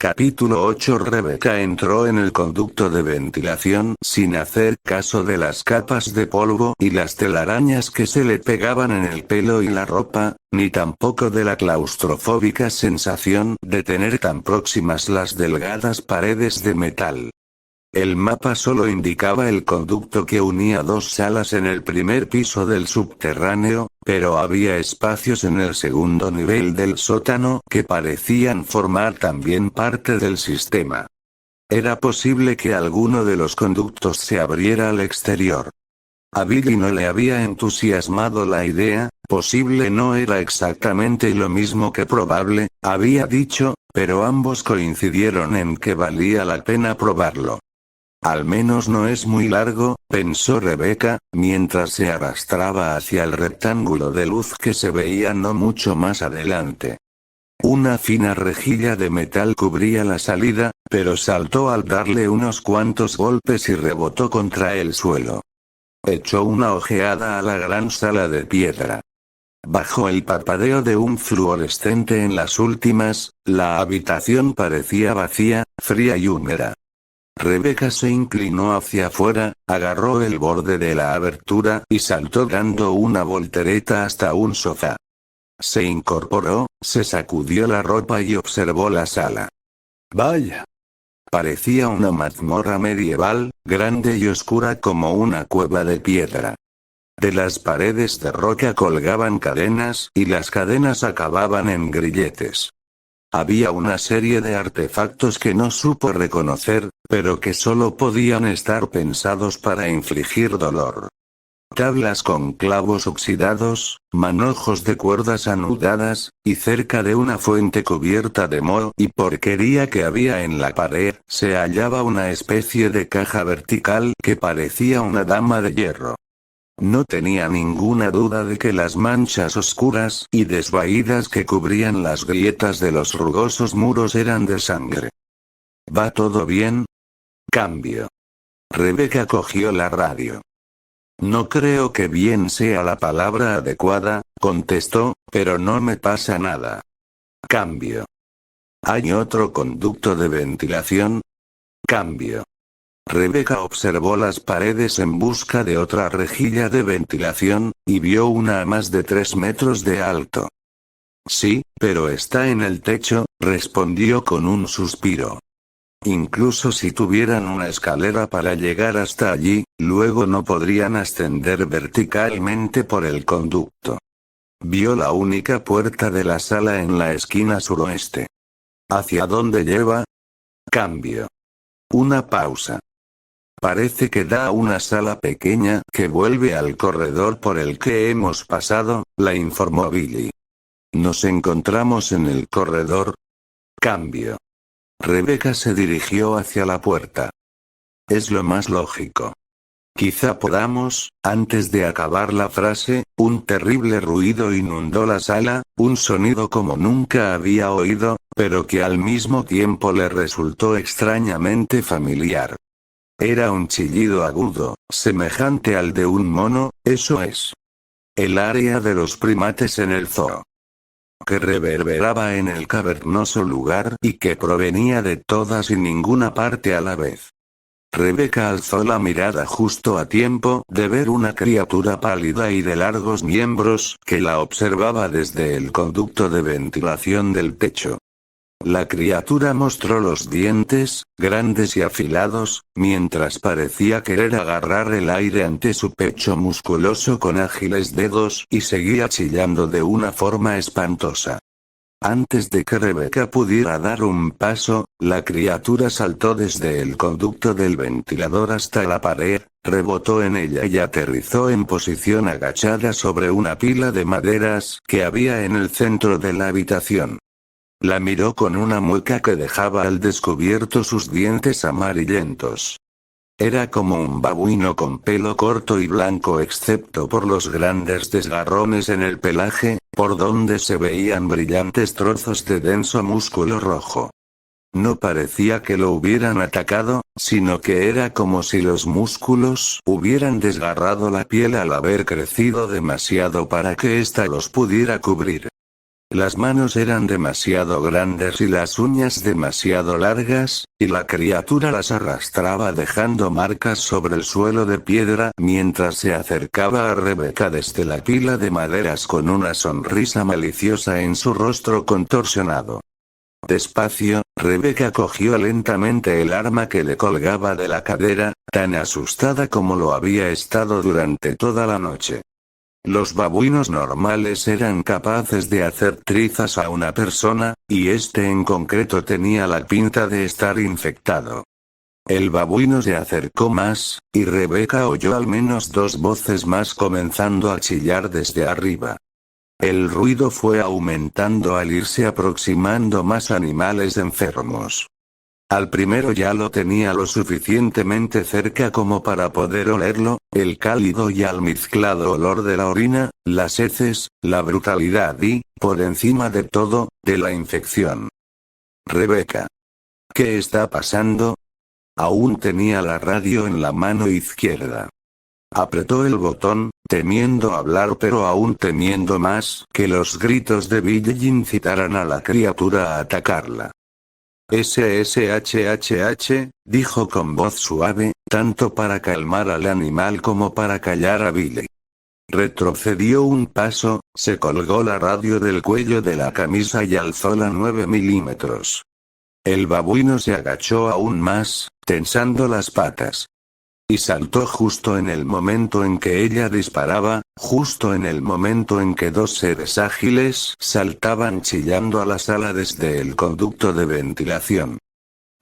Capítulo 8. Rebeca entró en el conducto de ventilación sin hacer caso de las capas de polvo y las telarañas que se le pegaban en el pelo y la ropa, ni tampoco de la claustrofóbica sensación de tener tan próximas las delgadas paredes de metal. El mapa solo indicaba el conducto que unía dos salas en el primer piso del subterráneo, pero había espacios en el segundo nivel del sótano que parecían formar también parte del sistema. Era posible que alguno de los conductos se abriera al exterior. A Billy no le había entusiasmado la idea. Posible no era exactamente lo mismo que probable, había dicho, pero ambos coincidieron en que valía la pena probarlo. Al menos no es muy largo, pensó Rebeca, mientras se arrastraba hacia el rectángulo de luz que se veía no mucho más adelante. Una fina rejilla de metal cubría la salida, pero saltó al darle unos cuantos golpes y rebotó contra el suelo. Echó una ojeada a la gran sala de piedra. Bajo el parpadeo de un fluorescente en las últimas, la habitación parecía vacía, fría y húmeda. Rebeca se inclinó hacia afuera, agarró el borde de la abertura y saltó dando una voltereta hasta un sofá. Se incorporó, se sacudió la ropa y observó la sala. Vaya. Parecía una mazmorra medieval, grande y oscura como una cueva de piedra. De las paredes de roca colgaban cadenas y las cadenas acababan en grilletes. Había una serie de artefactos que no supo reconocer, pero que solo podían estar pensados para infligir dolor. Tablas con clavos oxidados, manojos de cuerdas anudadas, y cerca de una fuente cubierta de moho y porquería que había en la pared, se hallaba una especie de caja vertical que parecía una dama de hierro. No tenía ninguna duda de que las manchas oscuras y desvaídas que cubrían las grietas de los rugosos muros eran de sangre. ¿Va todo bien? Cambio. Rebeca cogió la radio. No creo que bien sea la palabra adecuada, contestó, pero no me pasa nada. Cambio. ¿Hay otro conducto de ventilación? Cambio. Rebeca observó las paredes en busca de otra rejilla de ventilación, y vio una a más de 3 metros de alto. Sí, pero está en el techo, respondió con un suspiro. Incluso si tuvieran una escalera para llegar hasta allí, luego no podrían ascender verticalmente por el conducto. Vio la única puerta de la sala en la esquina suroeste. ¿Hacia dónde lleva? Cambio. Una pausa. Parece que da a una sala pequeña que vuelve al corredor por el que hemos pasado, la informó Billy. Nos encontramos en el corredor. Cambio. Rebeca se dirigió hacia la puerta. Es lo más lógico. Quizá podamos. Antes de acabar la frase, un terrible ruido inundó la sala, un sonido como nunca había oído, pero que al mismo tiempo le resultó extrañamente familiar. Era un chillido agudo, semejante al de un mono, eso es. El área de los primates en el zoo. Que reverberaba en el cavernoso lugar y que provenía de todas y ninguna parte a la vez. Rebeca alzó la mirada justo a tiempo de ver una criatura pálida y de largos miembros que la observaba desde el conducto de ventilación del techo. La criatura mostró los dientes, grandes y afilados, mientras parecía querer agarrar el aire ante su pecho musculoso con ágiles dedos y seguía chillando de una forma espantosa. Antes de que Rebeca pudiera dar un paso, la criatura saltó desde el conducto del ventilador hasta la pared, rebotó en ella y aterrizó en posición agachada sobre una pila de maderas que había en el centro de la habitación. La miró con una mueca que dejaba al descubierto sus dientes amarillentos. Era como un babuino con pelo corto y blanco excepto por los grandes desgarrones en el pelaje, por donde se veían brillantes trozos de denso músculo rojo. No parecía que lo hubieran atacado, sino que era como si los músculos hubieran desgarrado la piel al haber crecido demasiado para que ésta los pudiera cubrir. Las manos eran demasiado grandes y las uñas demasiado largas, y la criatura las arrastraba dejando marcas sobre el suelo de piedra mientras se acercaba a Rebeca desde la pila de maderas con una sonrisa maliciosa en su rostro contorsionado. Despacio, Rebeca cogió lentamente el arma que le colgaba de la cadera, tan asustada como lo había estado durante toda la noche. Los babuinos normales eran capaces de hacer trizas a una persona, y este en concreto tenía la pinta de estar infectado. El babuino se acercó más, y Rebeca oyó al menos 2 voces más comenzando a chillar desde arriba. El ruido fue aumentando al irse aproximando más animales enfermos. Al primero ya lo tenía lo suficientemente cerca como para poder olerlo, el cálido y almizclado olor de la orina, las heces, la brutalidad y, por encima de todo, de la infección. Rebeca. ¿Qué está pasando? Aún tenía la radio en la mano izquierda. Apretó el botón, temiendo hablar pero aún temiendo más que los gritos de Billie incitaran a la criatura a atacarla. SSHHH, dijo con voz suave, tanto para calmar al animal como para callar a Billy. Retrocedió un paso, se colgó la radio del cuello de la camisa y alzó la 9 milímetros. El babuino se agachó aún más, tensando las patas. Y saltó justo en el momento en que ella disparaba, justo en el momento en que 2 seres ágiles saltaban chillando a la sala desde el conducto de ventilación.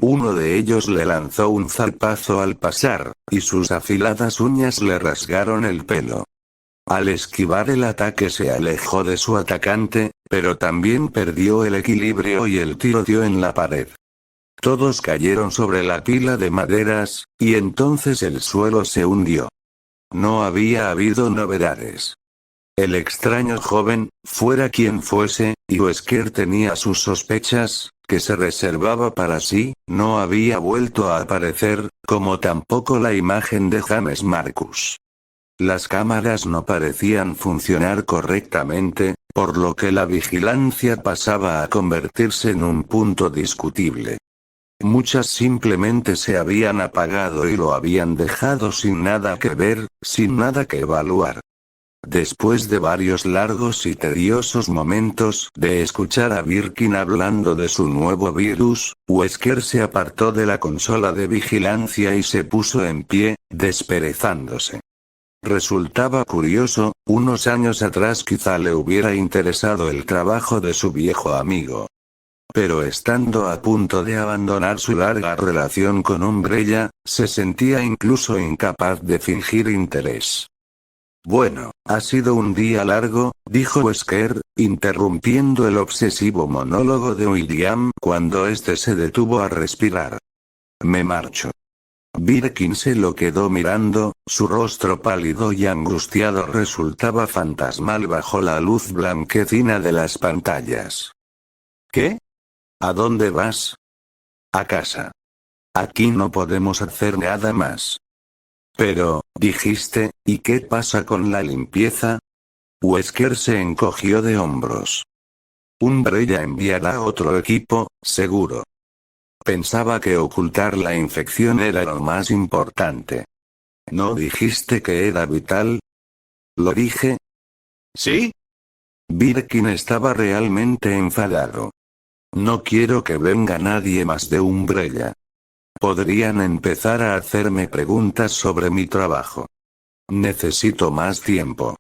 Uno de ellos le lanzó un zarpazo al pasar, y sus afiladas uñas le rasgaron el pelo. Al esquivar el ataque se alejó de su atacante, pero también perdió el equilibrio y el tiro dio en la pared. Todos cayeron sobre la pila de maderas, y entonces el suelo se hundió. No había habido novedades. El extraño joven, fuera quien fuese, y Wesker tenía sus sospechas, que se reservaba para sí, no había vuelto a aparecer, como tampoco la imagen de James Marcus. Las cámaras no parecían funcionar correctamente, por lo que la vigilancia pasaba a convertirse en un punto discutible. Muchas simplemente se habían apagado y lo habían dejado sin nada que ver, sin nada que evaluar. Después de varios largos y tediosos momentos de escuchar a Birkin hablando de su nuevo virus, Wesker se apartó de la consola de vigilancia y se puso en pie, desperezándose. Resultaba curioso, unos años atrás quizá le hubiera interesado el trabajo de su viejo amigo. Pero estando a punto de abandonar su larga relación con Umbrella, se sentía incluso incapaz de fingir interés. Bueno, ha sido un día largo, dijo Wesker, interrumpiendo el obsesivo monólogo de William cuando este se detuvo a respirar. Me marcho. Birkin se lo quedó mirando, su rostro pálido y angustiado resultaba fantasmal bajo la luz blanquecina de las pantallas. ¿Qué? ¿A dónde vas? A casa. Aquí no podemos hacer nada más. Pero, dijiste, ¿y qué pasa con la limpieza? Wesker se encogió de hombros. Umbrella enviará otro equipo, seguro. Pensaba que ocultar la infección era lo más importante. ¿No dijiste que era vital? ¿Lo dije? ¿Sí? Birkin estaba realmente enfadado. No quiero que venga nadie más de Umbrella. Podrían empezar a hacerme preguntas sobre mi trabajo. Necesito más tiempo.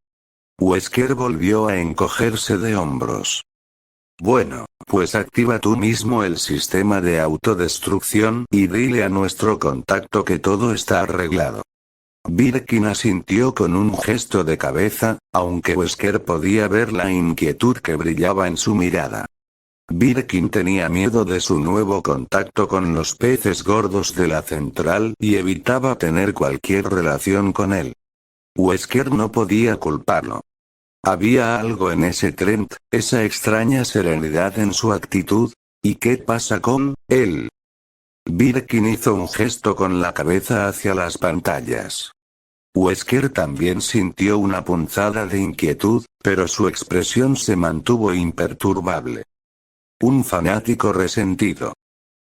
Wesker volvió a encogerse de hombros. Bueno, pues activa tú mismo el sistema de autodestrucción y dile a nuestro contacto que todo está arreglado. Birkin asintió con un gesto de cabeza, aunque Wesker podía ver la inquietud que brillaba en su mirada. Birkin tenía miedo de su nuevo contacto con los peces gordos de la central y evitaba tener cualquier relación con él. Wesker no podía culparlo. Había algo en ese Trent, esa extraña serenidad en su actitud. ¿Y qué pasa con él? Birkin hizo un gesto con la cabeza hacia las pantallas. Wesker también sintió una punzada de inquietud, pero su expresión se mantuvo imperturbable. Un fanático resentido.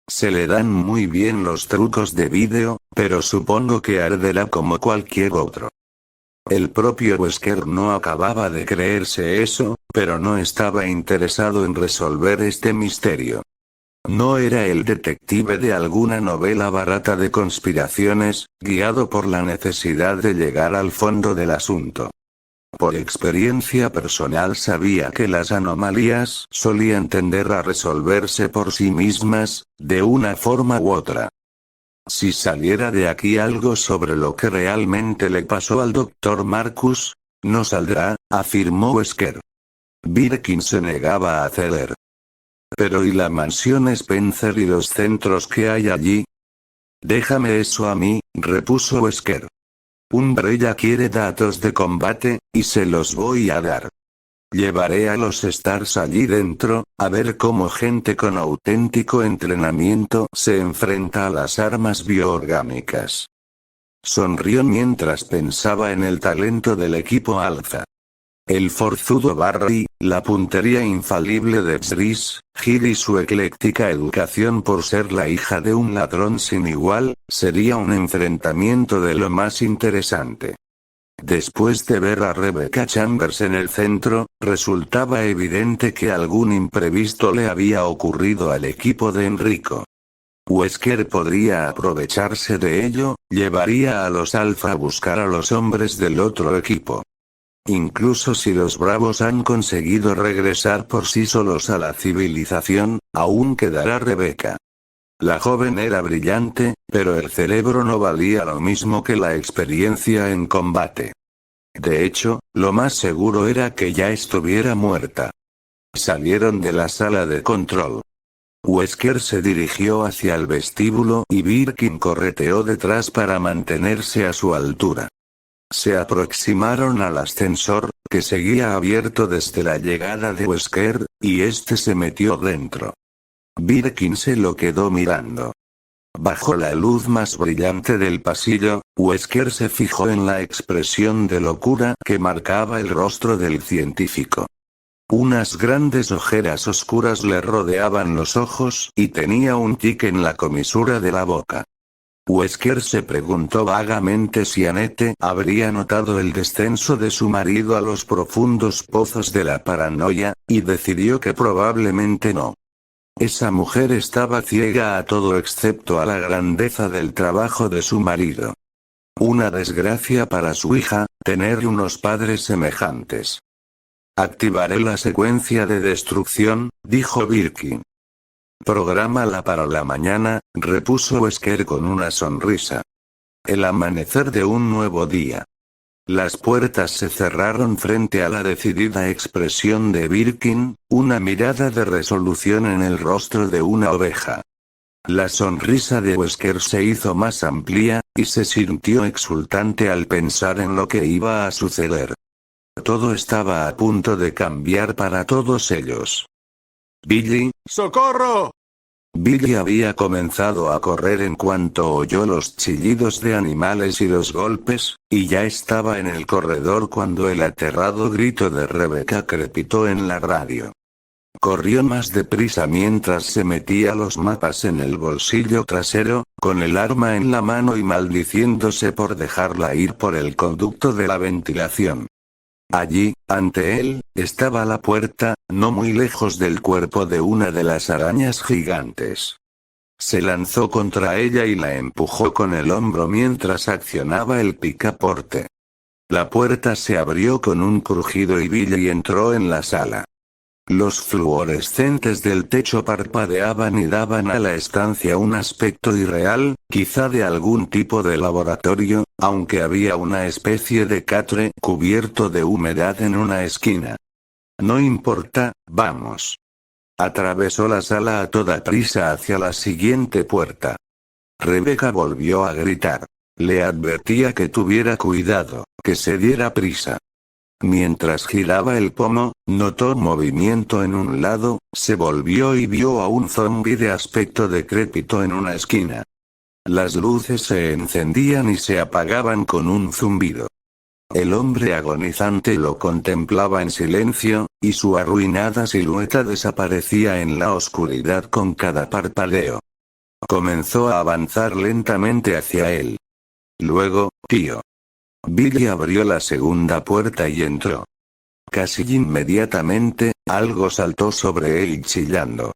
Se le dan muy bien los trucos de vídeo, pero supongo que arderá como cualquier otro. El propio Wesker no acababa de creerse eso, pero no estaba interesado en resolver este misterio. No era el detective de alguna novela barata de conspiraciones, guiado por la necesidad de llegar al fondo del asunto. Por experiencia personal sabía que las anomalías solían tender a resolverse por sí mismas, de una forma u otra. Si saliera de aquí algo sobre lo que realmente le pasó al Dr. Marcus, no saldrá, afirmó Wesker. Birkin se negaba a ceder. Pero ¿y la mansión Spencer y los centros que hay allí? Déjame eso a mí, repuso Wesker. Umbrella quiere datos de combate, y se los voy a dar. Llevaré a los Stars allí dentro, a ver cómo gente con auténtico entrenamiento se enfrenta a las armas bioorgánicas. Sonrió mientras pensaba en el talento del equipo Alpha. El forzudo Barry, la puntería infalible de Brice, Hill y su ecléctica educación por ser la hija de un ladrón sin igual, sería un enfrentamiento de lo más interesante. Después de ver a Rebecca Chambers en el centro, resultaba evidente que algún imprevisto le había ocurrido al equipo de Enrico. Wesker podría aprovecharse de ello, llevaría a los Alpha a buscar a los hombres del otro equipo. Incluso si los Bravos han conseguido regresar por sí solos a la civilización, aún quedará Rebecca. La joven era brillante, pero el cerebro no valía lo mismo que la experiencia en combate. De hecho, lo más seguro era que ya estuviera muerta. Salieron de la sala de control. Wesker se dirigió hacia el vestíbulo y Birkin correteó detrás para mantenerse a su altura. Se aproximaron al ascensor, que seguía abierto desde la llegada de Wesker, y este se metió dentro. Birkin se lo quedó mirando. Bajo la luz más brillante del pasillo, Wesker se fijó en la expresión de locura que marcaba el rostro del científico. Unas grandes ojeras oscuras le rodeaban los ojos y tenía un tic en la comisura de la boca. Wesker se preguntó vagamente si Annette habría notado el descenso de su marido a los profundos pozos de la paranoia, y decidió que probablemente no. Esa mujer estaba ciega a todo excepto a la grandeza del trabajo de su marido. Una desgracia para su hija, tener unos padres semejantes. Activaré la secuencia de destrucción, dijo Birkin. Prográmala para la mañana, repuso Wesker con una sonrisa. El amanecer de un nuevo día. Las puertas se cerraron frente a la decidida expresión de Birkin, una mirada de resolución en el rostro de una oveja. La sonrisa de Wesker se hizo más amplia, y se sintió exultante al pensar en lo que iba a suceder. Todo estaba a punto de cambiar para todos ellos. Billy, ¡socorro! Billy había comenzado a correr en cuanto oyó los chillidos de animales y los golpes, y ya estaba en el corredor cuando el aterrado grito de Rebecca crepitó en la radio. Corrió más deprisa mientras se metía los mapas en el bolsillo trasero, con el arma en la mano y maldiciéndose por dejarla ir por el conducto de la ventilación. Allí, ante él, estaba la puerta, no muy lejos del cuerpo de una de las arañas gigantes. Se lanzó contra ella y la empujó con el hombro mientras accionaba el picaporte. La puerta se abrió con un crujido y Billy entró en la sala. Los fluorescentes del techo parpadeaban y daban a la estancia un aspecto irreal, quizá de algún tipo de laboratorio, aunque había una especie de catre cubierto de humedad en una esquina. No importa, vamos. Atravesó la sala a toda prisa hacia la siguiente puerta. Rebecca volvió a gritar. Le advertía que tuviera cuidado, que se diera prisa. Mientras giraba el pomo, notó movimiento en un lado, se volvió y vio a un zombi de aspecto decrépito en una esquina. Las luces se encendían y se apagaban con un zumbido. El hombre agonizante lo contemplaba en silencio, y su arruinada silueta desaparecía en la oscuridad con cada parpadeo. Comenzó a avanzar lentamente hacia él. Luego, tío. Billy abrió la segunda puerta y entró. Casi inmediatamente, algo saltó sobre él chillando.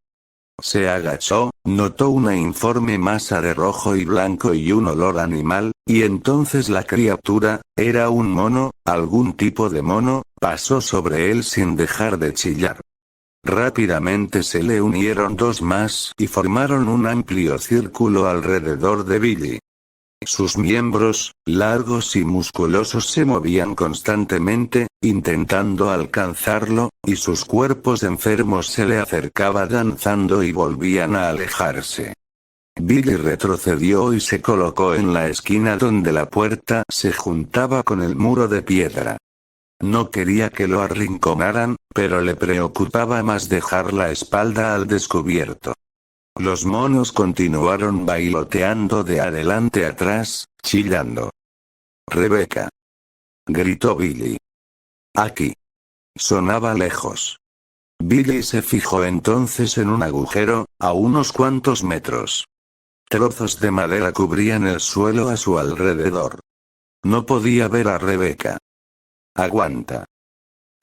Se agachó, notó una informe masa de rojo y blanco y un olor animal, y entonces la criatura, era un mono, algún tipo de mono, pasó sobre él sin dejar de chillar. Rápidamente se le unieron dos más y formaron un amplio círculo alrededor de Billy. Sus miembros, largos y musculosos, se movían constantemente, intentando alcanzarlo, y sus cuerpos enfermos se le acercaban danzando y volvían a alejarse. Billy retrocedió y se colocó en la esquina donde la puerta se juntaba con el muro de piedra. No quería que lo arrinconaran, pero le preocupaba más dejar la espalda al descubierto. Los monos continuaron bailoteando de adelante a atrás, chillando. «Rebeca», gritó Billy. «Aquí». Sonaba lejos. Billy se fijó entonces en un agujero, a unos cuantos metros. Trozos de madera cubrían el suelo a su alrededor. No podía ver a Rebeca. «Aguanta»,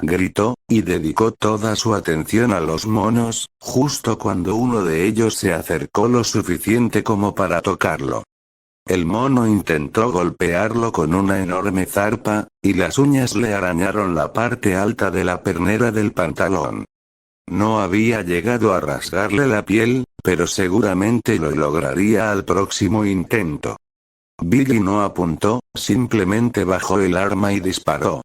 gritó, y dedicó toda su atención a los monos, justo cuando uno de ellos se acercó lo suficiente como para tocarlo. El mono intentó golpearlo con una enorme zarpa, y las uñas le arañaron la parte alta de la pernera del pantalón. No había llegado a rasgarle la piel, pero seguramente lo lograría al próximo intento. Billy no apuntó, simplemente bajó el arma y disparó.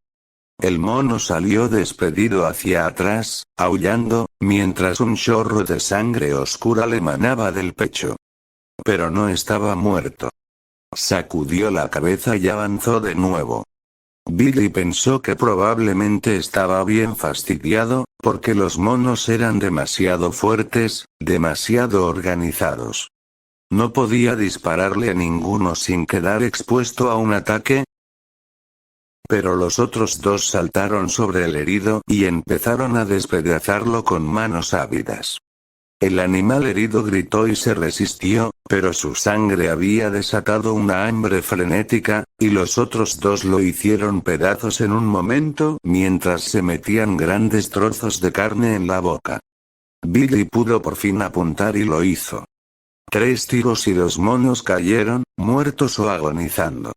El mono salió despedido hacia atrás, aullando, mientras un chorro de sangre oscura le manaba del pecho. Pero no estaba muerto. Sacudió la cabeza y avanzó de nuevo. Billy pensó que probablemente estaba bien fastidiado, porque los monos eran demasiado fuertes, demasiado organizados. No podía dispararle a ninguno sin quedar expuesto a un ataque. Pero los otros dos saltaron sobre el herido y empezaron a despedazarlo con manos ávidas. El animal herido gritó y se resistió, pero su sangre había desatado una hambre frenética, y los otros dos lo hicieron pedazos en un momento mientras se metían grandes trozos de carne en la boca. Billy pudo por fin apuntar y lo hizo. 3 tiros y los monos cayeron, muertos o agonizando.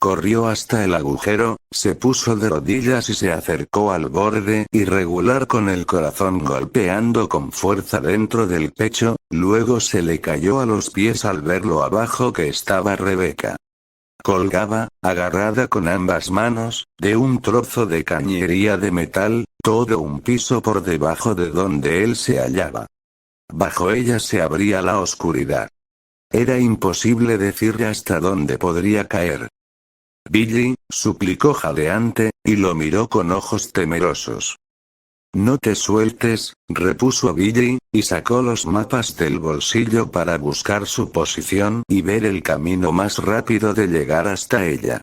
Corrió hasta el agujero, se puso de rodillas y se acercó al borde irregular con el corazón golpeando con fuerza dentro del pecho, luego se le cayó a los pies al ver lo abajo que estaba Rebeca. Colgaba, agarrada con ambas manos, de un trozo de cañería de metal, todo un piso por debajo de donde él se hallaba. Bajo ella se abría la oscuridad. Era imposible decir hasta dónde podría caer. «Billy», suplicó jadeante, y lo miró con ojos temerosos. «No te sueltes», repuso Billy, y sacó los mapas del bolsillo para buscar su posición y ver el camino más rápido de llegar hasta ella.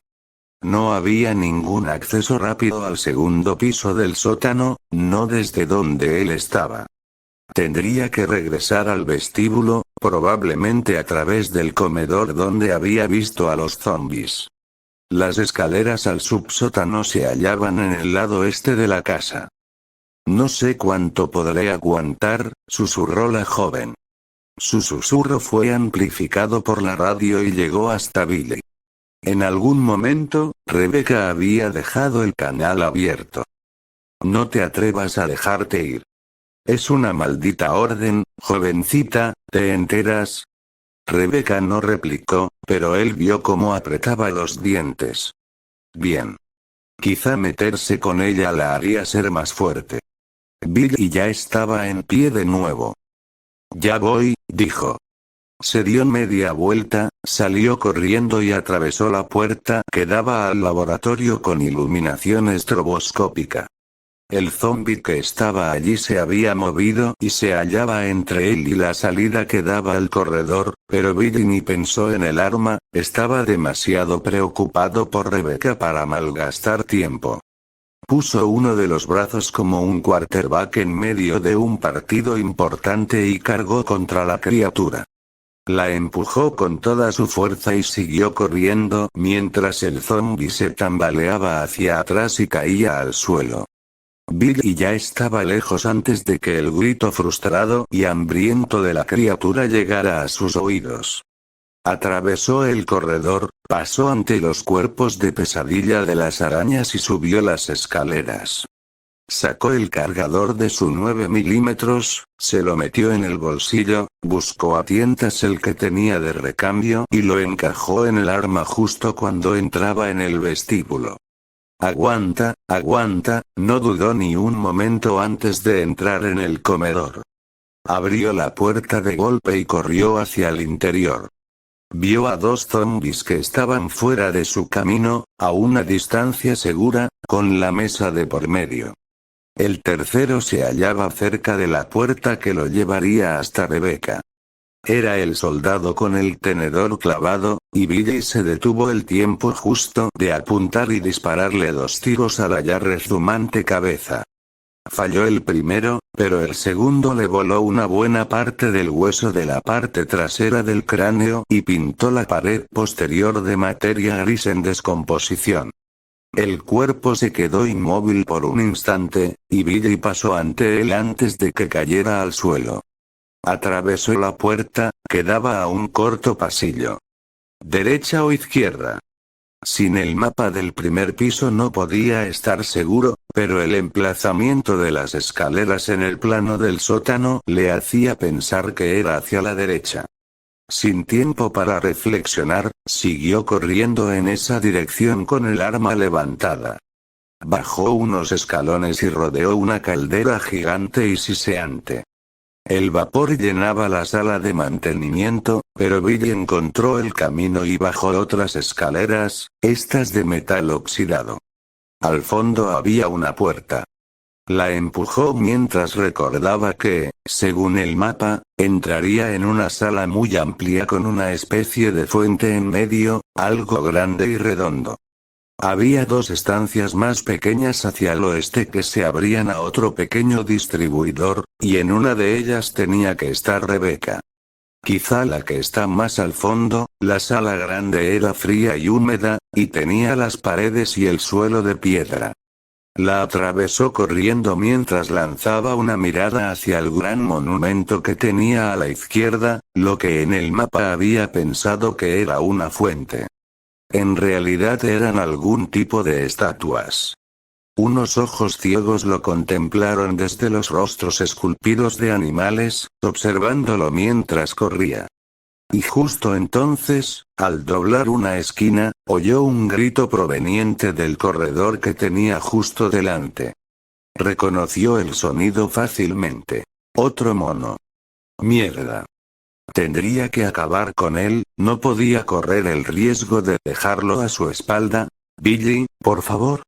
No había ningún acceso rápido al segundo piso del sótano, no desde donde él estaba. Tendría que regresar al vestíbulo, probablemente a través del comedor donde había visto a los zombies. Las escaleras al subsótano se hallaban en el lado este de la casa. «No sé cuánto podré aguantar», susurró la joven. Su susurro fue amplificado por la radio y llegó hasta Billy. En algún momento, Rebeca había dejado el canal abierto. «No te atrevas a dejarte ir. Es una maldita orden, jovencita, ¿te enteras?». Rebeca no replicó, pero él vio cómo apretaba los dientes. Bien. Quizá meterse con ella la haría ser más fuerte. Billy ya estaba en pie de nuevo. «Ya voy», dijo. Se dio media vuelta, salió corriendo y atravesó la puerta que daba al laboratorio con iluminación estroboscópica. El zombi que estaba allí se había movido y se hallaba entre él y la salida que daba al corredor, pero Billy ni pensó en el arma, estaba demasiado preocupado por Rebecca para malgastar tiempo. Puso uno de los brazos como un quarterback en medio de un partido importante y cargó contra la criatura. La empujó con toda su fuerza y siguió corriendo mientras el zombi se tambaleaba hacia atrás y caía al suelo. Billy ya estaba lejos antes de que el grito frustrado y hambriento de la criatura llegara a sus oídos. Atravesó el corredor, pasó ante los cuerpos de pesadilla de las arañas y subió las escaleras. Sacó el cargador de su 9 milímetros, se lo metió en el bolsillo, buscó a tientas el que tenía de recambio y lo encajó en el arma justo cuando entraba en el vestíbulo. Aguanta, aguanta, no dudó ni un momento antes de entrar en el comedor. Abrió la puerta de golpe y corrió hacia el interior. Vio a 2 zombis que estaban fuera de su camino, a una distancia segura, con la mesa de por medio. El tercero se hallaba cerca de la puerta que lo llevaría hasta Rebecca. Era el soldado con el tenedor clavado, y Billy se detuvo el tiempo justo de apuntar y dispararle 2 tiros a la ya rezumante cabeza. Falló el primero, pero el segundo le voló una buena parte del hueso de la parte trasera del cráneo y pintó la pared posterior de materia gris en descomposición. El cuerpo se quedó inmóvil por un instante, y Billy pasó ante él antes de que cayera al suelo. Atravesó la puerta, que daba a un corto pasillo. ¿Derecha o izquierda? Sin el mapa del primer piso no podía estar seguro, pero el emplazamiento de las escaleras en el plano del sótano le hacía pensar que era hacia la derecha. Sin tiempo para reflexionar, siguió corriendo en esa dirección con el arma levantada. Bajó unos escalones y rodeó una caldera gigante y siseante. El vapor llenaba la sala de mantenimiento, pero Billy encontró el camino y bajó otras escaleras, estas de metal oxidado. Al fondo había una puerta. La empujó mientras recordaba que, según el mapa, entraría en una sala muy amplia con una especie de fuente en medio, algo grande y redondo. Había 2 estancias más pequeñas hacia el oeste que se abrían a otro pequeño distribuidor, y en una de ellas tenía que estar Rebecca. Quizá la que está más al fondo, la sala grande era fría y húmeda, y tenía las paredes y el suelo de piedra. La atravesó corriendo mientras lanzaba una mirada hacia el gran monumento que tenía a la izquierda, lo que en el mapa había pensado que era una fuente. En realidad eran algún tipo de estatuas. Unos ojos ciegos lo contemplaron desde los rostros esculpidos de animales, observándolo mientras corría. Y justo entonces, al doblar una esquina, oyó un grito proveniente del corredor que tenía justo delante. Reconoció el sonido fácilmente. Otro mono. Mierda. Tendría que acabar con él, no podía correr el riesgo de dejarlo a su espalda. Billy, por favor.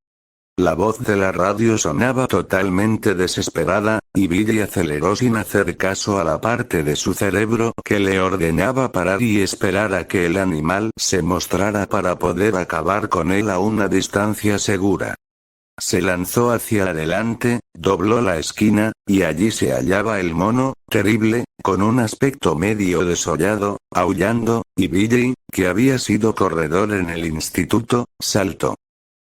La voz de la radio sonaba totalmente desesperada, y Billy aceleró sin hacer caso a la parte de su cerebro que le ordenaba parar y esperar a que el animal se mostrara para poder acabar con él a una distancia segura. Se lanzó hacia adelante, dobló la esquina, y allí se hallaba el mono, terrible, con un aspecto medio desollado, aullando, y Billy, que había sido corredor en el instituto, saltó.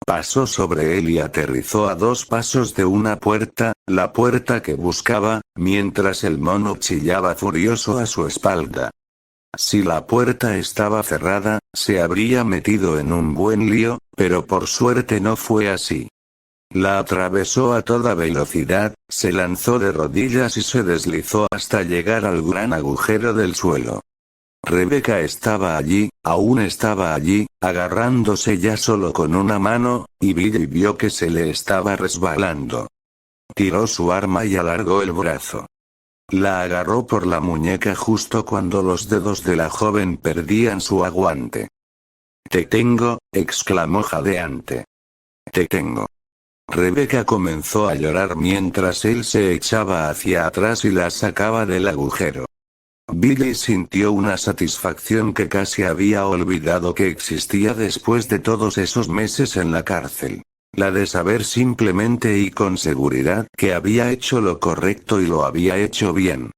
Pasó sobre él y aterrizó a 2 pasos de una puerta, la puerta que buscaba, mientras el mono chillaba furioso a su espalda. Si la puerta estaba cerrada, se habría metido en un buen lío, pero por suerte no fue así. La atravesó a toda velocidad, se lanzó de rodillas y se deslizó hasta llegar al gran agujero del suelo. Rebecca estaba allí, aún estaba allí, agarrándose ya solo con una mano, y Billy vio que se le estaba resbalando. Tiró su arma y alargó el brazo. La agarró por la muñeca justo cuando los dedos de la joven perdían su aguante. «Te tengo», exclamó jadeante. «Te tengo». Rebecca comenzó a llorar mientras él se echaba hacia atrás y la sacaba del agujero. Billy sintió una satisfacción que casi había olvidado que existía después de todos esos meses en la cárcel. La de saber simplemente y con seguridad que había hecho lo correcto y lo había hecho bien.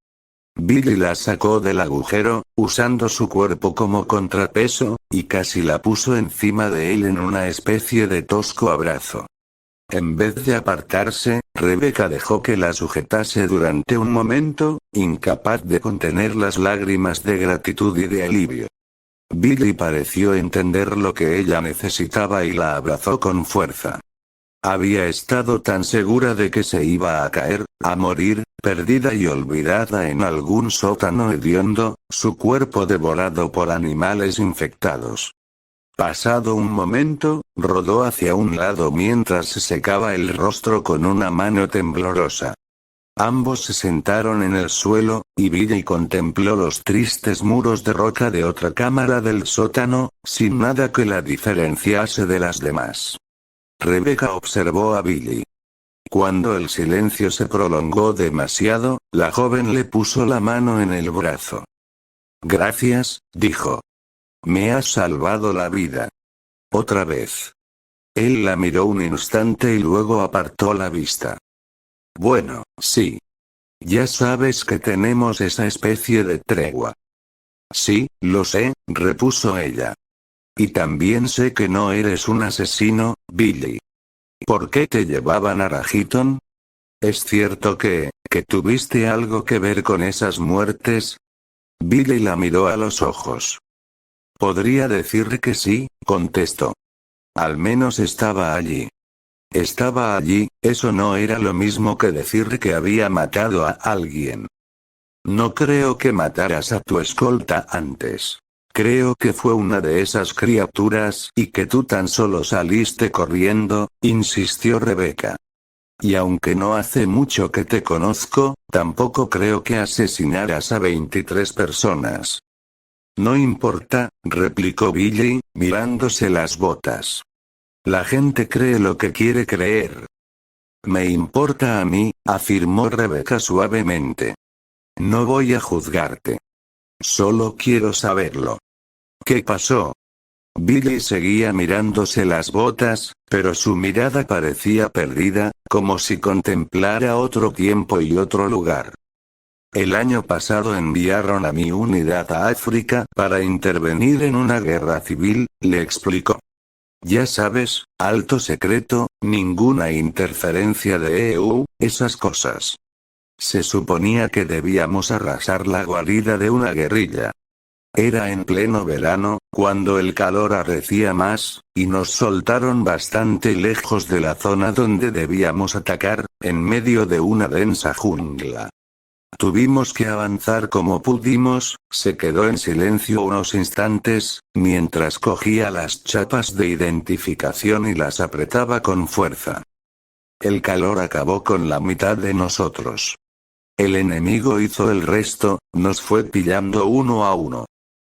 Billy la sacó del agujero, usando su cuerpo como contrapeso, y casi la puso encima de él en una especie de tosco abrazo. En vez de apartarse, Rebecca dejó que la sujetase durante un momento, incapaz de contener las lágrimas de gratitud y de alivio. Billy pareció entender lo que ella necesitaba y la abrazó con fuerza. Había estado tan segura de que se iba a caer, a morir, perdida y olvidada en algún sótano hediondo, su cuerpo devorado por animales infectados. Pasado un momento, rodó hacia un lado mientras se secaba el rostro con una mano temblorosa. Ambos se sentaron en el suelo, y Billy contempló los tristes muros de roca de otra cámara del sótano, sin nada que la diferenciase de las demás. Rebecca observó a Billy. Cuando el silencio se prolongó demasiado, la joven le puso la mano en el brazo. Gracias, dijo. Me has salvado la vida. Otra vez. Él la miró un instante y luego apartó la vista. Bueno, sí. Ya sabes que tenemos esa especie de tregua. Sí, lo sé, repuso ella. Y también sé que no eres un asesino, Billy. ¿Por qué te llevaban a Rajiton? ¿Es cierto que tuviste algo que ver con esas muertes? Billy la miró a los ojos. Podría decir que sí, contestó. Al menos estaba allí. Estaba allí, eso no era lo mismo que decir que había matado a alguien. No creo que mataras a tu escolta antes. Creo que fue una de esas criaturas y que tú tan solo saliste corriendo, insistió Rebecca. Y aunque no hace mucho que te conozco, tampoco creo que asesinaras a 23 personas. No importa, replicó Billy, mirándose las botas. La gente cree lo que quiere creer. Me importa a mí, afirmó Rebecca suavemente. No voy a juzgarte. Solo quiero saberlo. ¿Qué pasó? Billy seguía mirándose las botas, pero su mirada parecía perdida, como si contemplara otro tiempo y otro lugar. El año pasado enviaron a mi unidad a África para intervenir en una guerra civil, le explicó. Ya sabes, alto secreto, ninguna interferencia de EU, esas cosas. Se suponía que debíamos arrasar la guarida de una guerrilla. Era en pleno verano, cuando el calor arrecía más, y nos soltaron bastante lejos de la zona donde debíamos atacar, en medio de una densa jungla. Tuvimos que avanzar como pudimos. Se quedó en silencio unos instantes, mientras cogía las chapas de identificación y las apretaba con fuerza. El calor acabó con la mitad de nosotros. El enemigo hizo el resto, nos fue pillando uno a uno.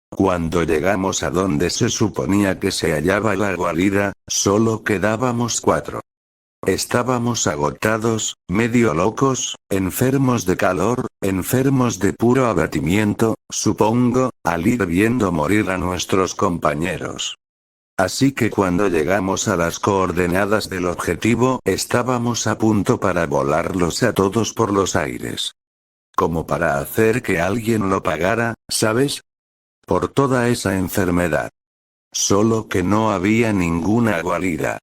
Cuando llegamos a donde se suponía que se hallaba la guarida, solo quedábamos 4. Estábamos agotados, medio locos, enfermos de calor, enfermos de puro abatimiento, supongo, al ir viendo morir a nuestros compañeros. Así que cuando llegamos a las coordenadas del objetivo, estábamos a punto para volarlos a todos por los aires. Como para hacer que alguien lo pagara, ¿sabes? Por toda esa enfermedad. Solo que no había ninguna guarida.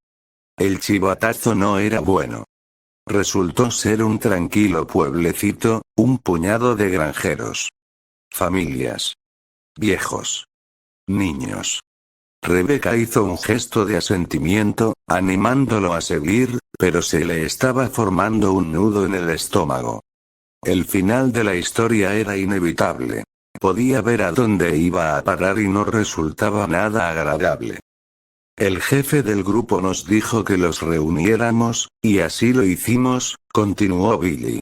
El chivatazo no era bueno. Resultó ser un tranquilo pueblecito, un puñado de granjeros. Familias. Viejos. Niños. Rebecca hizo un gesto de asentimiento, animándolo a seguir, pero se le estaba formando un nudo en el estómago. El final de la historia era inevitable. Podía ver a dónde iba a parar y no resultaba nada agradable. El jefe del grupo nos dijo que los reuniéramos, y así lo hicimos, continuó Billy.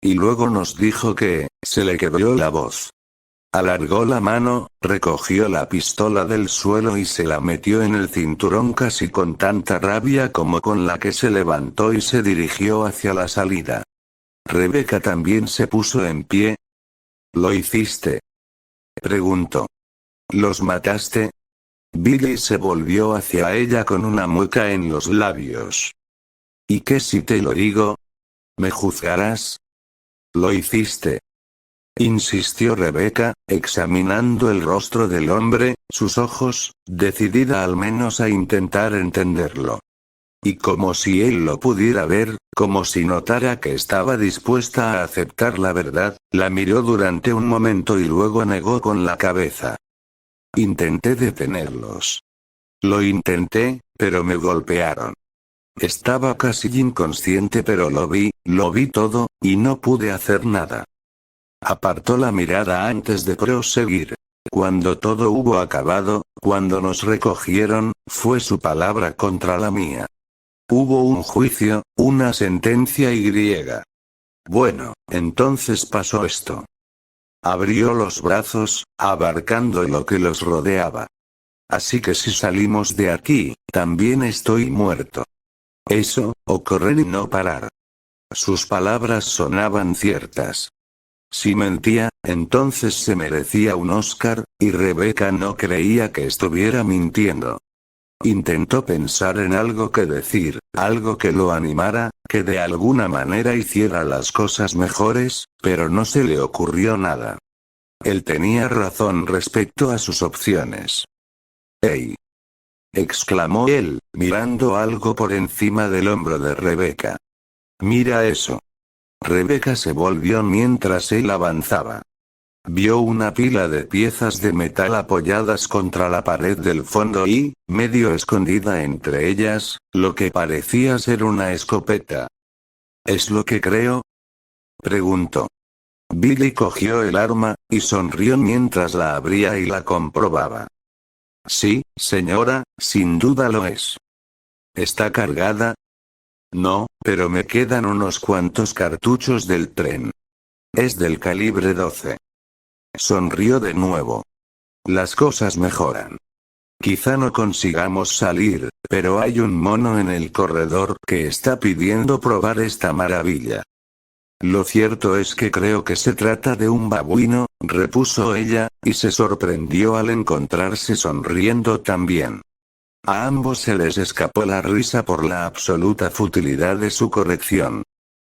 Y luego nos dijo que, se le quebró la voz. Alargó la mano, recogió la pistola del suelo y se la metió en el cinturón casi con tanta rabia como con la que se levantó y se dirigió hacia la salida. Rebecca también se puso en pie. ¿Lo hiciste?, preguntó. ¿Los mataste? Billy se volvió hacia ella con una mueca en los labios. ¿Y qué si te lo digo? ¿Me juzgarás? ¿Lo hiciste?, insistió Rebecca, examinando el rostro del hombre, sus ojos, decidida al menos a intentar entenderlo. Y como si él lo pudiera ver, como si notara que estaba dispuesta a aceptar la verdad, la miró durante un momento y luego negó con la cabeza. Intenté detenerlos. Lo intenté, pero me golpearon. Estaba casi inconsciente pero lo vi todo, y no pude hacer nada. Apartó la mirada antes de proseguir. Cuando todo hubo acabado, cuando nos recogieron, fue su palabra contra la mía. Hubo un juicio, una sentencia y griega. Bueno, entonces pasó esto. Abrió los brazos, abarcando lo que los rodeaba. Así que si salimos de aquí, también estoy muerto. Eso, o correr y no parar. Sus palabras sonaban ciertas. Si mentía, entonces se merecía un Oscar, y Rebecca no creía que estuviera mintiendo. Intentó pensar en algo que decir, algo que lo animara, que de alguna manera hiciera las cosas mejores, pero no se le ocurrió nada. Él tenía razón respecto a sus opciones. ¡Ey!, exclamó él, mirando algo por encima del hombro de Rebecca. Mira eso. Rebecca se volvió mientras él avanzaba. Vio una pila de piezas de metal apoyadas contra la pared del fondo y, medio escondida entre ellas, lo que parecía ser una escopeta. ¿Es lo que creo?, preguntó. Billy cogió el arma, y sonrió mientras la abría y la comprobaba. Sí, señora, sin duda lo es. ¿Está cargada? No, pero me quedan unos cuantos cartuchos del tren. Es del calibre 12. Sonrió de nuevo. Las cosas mejoran. Quizá no consigamos salir, pero hay un mono en el corredor que está pidiendo probar esta maravilla. Lo cierto es que creo que se trata de un babuino, repuso ella, y se sorprendió al encontrarse sonriendo también. A ambos se les escapó la risa por la absoluta futilidad de su corrección.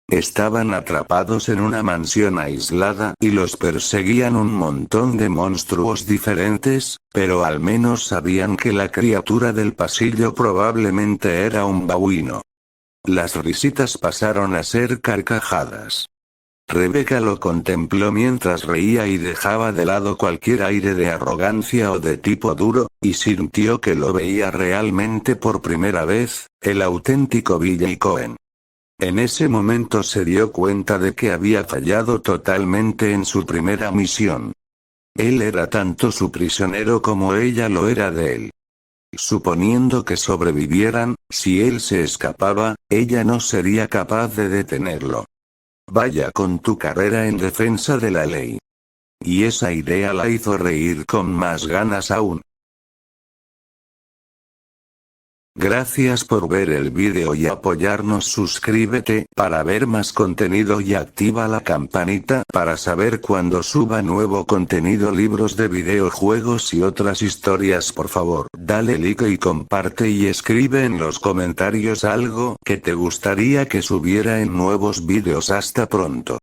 Estaban atrapados en una mansión aislada y los perseguían un montón de monstruos diferentes, pero al menos sabían que la criatura del pasillo probablemente era un babuino. Las risitas pasaron a ser carcajadas. Rebecca lo contempló mientras reía y dejaba de lado cualquier aire de arrogancia o de tipo duro, y sintió que lo veía realmente por primera vez, el auténtico Billy Cohen. En ese momento se dio cuenta de que había fallado totalmente en su primera misión. Él era tanto su prisionero como ella lo era de él. Suponiendo que sobrevivieran, si él se escapaba, ella no sería capaz de detenerlo. Vaya con tu carrera en defensa de la ley. Y esa idea la hizo reír con más ganas aún. Gracias por ver el vídeo y apoyarnos. Suscríbete para ver más contenido y activa la campanita para saber cuando suba nuevo contenido, libros de videojuegos y otras historias. Por favor, dale like y comparte y escribe en los comentarios algo que te gustaría que subiera en nuevos vídeos. Hasta pronto.